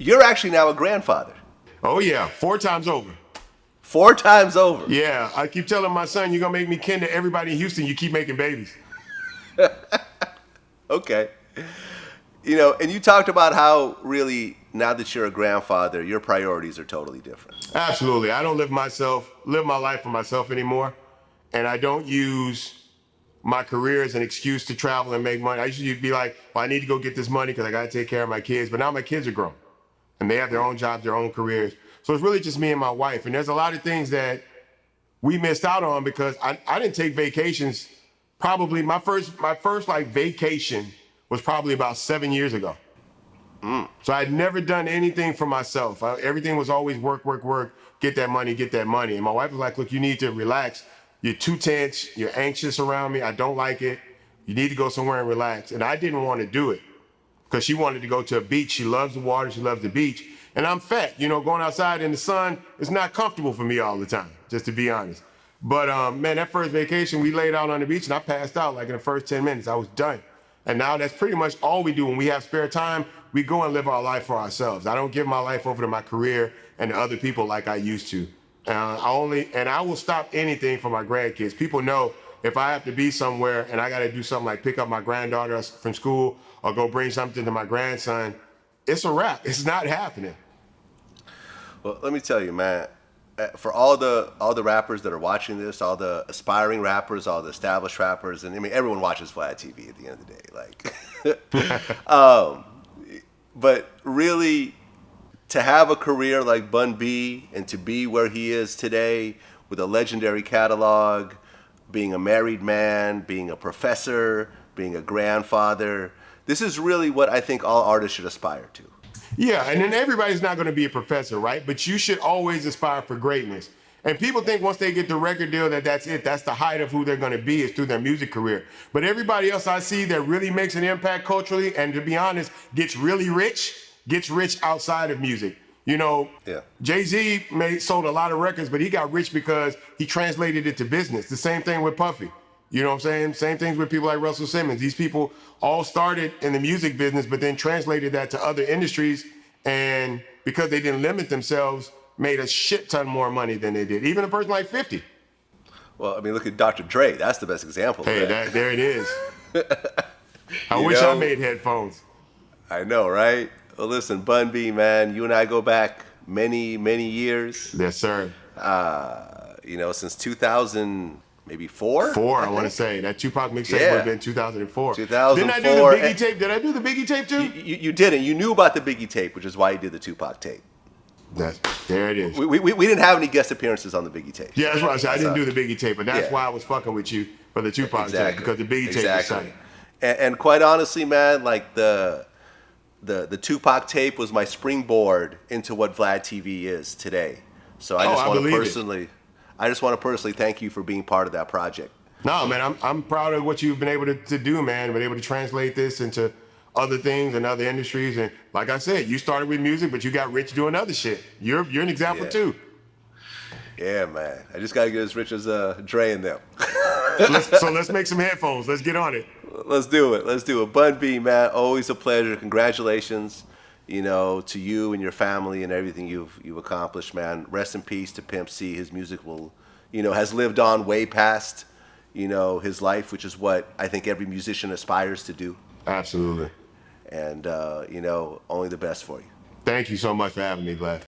you're actually now a grandfather. Oh yeah, 4 times over. 4 times over. Yeah, I keep telling my son, you're gonna make me kin to everybody in Houston. You keep making babies. Okay. You know, and you talked about how really now that you're a grandfather, your priorities are totally different. Absolutely. I don't live my life for myself anymore. And I don't use my career as an excuse to travel and make money. I used to be like, well, I need to go get this money because I got to take care of my kids. But now my kids are grown and they have their own jobs, their own careers. So it's really just me and my wife. And there's a lot of things that we missed out on because I didn't take vacations. Probably my first like vacation was probably about 7 years ago. So I'd never done anything for myself. Everything was always work, get that money. And my wife was like, look, you need to relax. You're too tense. You're anxious around me. I don't like it. You need to go somewhere and relax. And I didn't want to do it because she wanted to go to a beach. She loves the water. She loves the beach. And I'm fat. You know, going outside in the sun is not comfortable for me all the time, just to be honest. But man, that first vacation, we laid out on the beach and I passed out like in the first 10 minutes. I was done. And now that's pretty much all we do. When we have spare time, we go and live our life for ourselves. I don't give my life over to my career and to other people like I used to. I will stop anything for my grandkids. People know if I have to be somewhere and I got to do something like pick up my granddaughter from school or go bring something to my grandson, it's a wrap. It's not happening. Well, let me tell you, man, for all the rappers that are watching this, all the aspiring rappers, all the established rappers, and I mean, everyone watches VladTV at the end of the day, like, but really, to have a career like Bun B and to be where he is today with a legendary catalog, being a married man, being a professor, being a grandfather, this is really what I think all artists should aspire to. Yeah, and then everybody's not going to be a professor, right? But you should always aspire for greatness. And people think once they get the record deal that's it. That's the height of who they're going to be is through their music career. But everybody else I see that really makes an impact culturally and, to be honest, gets rich outside of music. You know, yeah. Jay-Z sold a lot of records, but he got rich because he translated it to business. The same thing with Puffy. You know what I'm saying? Same things with people like Russell Simmons. These people all started in the music business, but then translated that to other industries. And because they didn't limit themselves, made a shit ton more money than they did. Even a person like 50. Well, I mean, look at Dr. Dre. That's the best example. Hey, there it is. I wish I made headphones. I know, right? Well, listen, Bun B, man, you and I go back many, many years. Yes, sir. You know, since 2000. Maybe four, I want to say. That Tupac mixtape would have been 2004. 2004. Didn't I do the Biggie tape? Did I do the Biggie tape too? You didn't. You knew about the Biggie tape, which is why you did the Tupac tape. There it is. We didn't have any guest appearances on the Biggie tape. Yeah, that's what I said. I didn't do the Biggie tape, but that's why I was fucking with you for the Tupac tape, because the Biggie tape was sick. And quite honestly, man, like the Tupac tape was my springboard into what VladTV is today. So I just want to personally thank you for being part of that project. No, man, I'm proud of what you've been able to do, man. Been able to translate this into other things and other industries. And like I said, you started with music, but you got rich doing other shit. You're an example too. Yeah, man. I just got to get as rich as Dre and them. So let's make some headphones. Let's get on it. Let's do it. Bun B, man, always a pleasure. Congratulations, you know, to you and your family and everything you've accomplished, man. Rest in peace to Pimp C. His music has lived on way past, his life, which is what I think every musician aspires to do. Absolutely. And, only the best for you. Thank you so much for having me, Vlad.